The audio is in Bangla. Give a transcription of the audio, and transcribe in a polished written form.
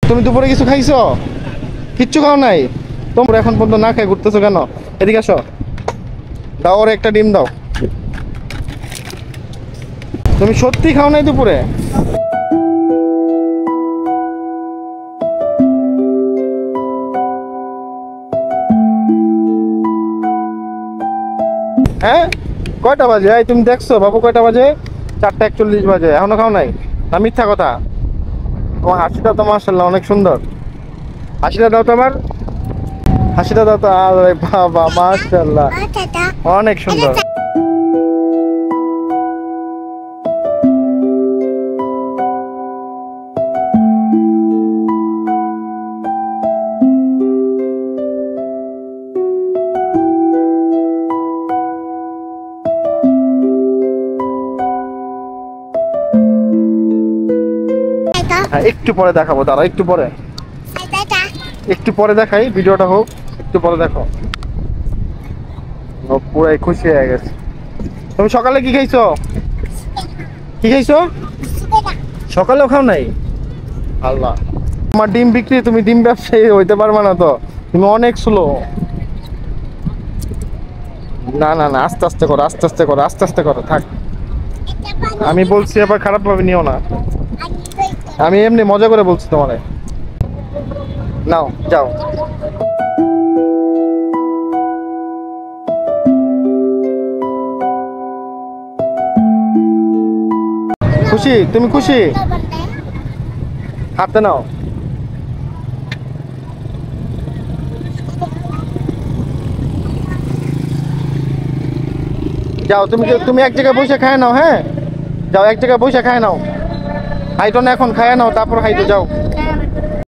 তুমি দুপুরে কিছু খাইছো? কিচ্ছু খাও নাই? তোমরা এখন পর্যন্ত না খাই ঘুরতেছো কেন? এদিকে আসো, দাও ওর একটা ডিম দাও। তুমি সত্যি খাও নাই দুপুরে? হ্যাঁ, কয়টা বাজে? এই তুমি দেখছো বাবু কয়টা বাজে? 4:41 বাজে, এখনো খাও নাই? না মিথ্যা কথা? তোমার হাসিটা তো মাশাআল্লাহ অনেক সুন্দর। হাসিটা দাও তো আমার, হাসিটা দাও তো। আরে বাবা মাশাআল্লাহ অনেক সুন্দর। হ্যাঁ একটু পরে দেখাবো, দাঁড়া একটু পরে, একটু পরে দেখাই, ভিডিওটা হোক, একটু পরে দেখো। ও পুরাই খুশি হয়ে গেছে। তুমি সকালে কি খাইছো? কি খাইছো? সকালেও খাও নাই? আল্লাহ, তোমার ডিম বিক্রি, তুমি ডিম ব্যবসায়ী হইতে পারবে না তো, তুমি অনেক স্লো। না না না, আস্তে আস্তে করো, আস্তে আস্তে করো, আস্তে আস্তে করো, থাক। আমি বলছি আবার খারাপ ভাবে নিও না, আমি এমনি মজা করে বলছি তোমারে। নাও যাও। খুশি? তুমি খুশি? হাতে নাও। যাও, তুমি এক জায়গায় বসে খায় নাও। হ্যাঁ যাও, এক জায়গায় বসে খায় নাও। হাইটো না এখন, খায় নাও তারপর হাইটো যাও।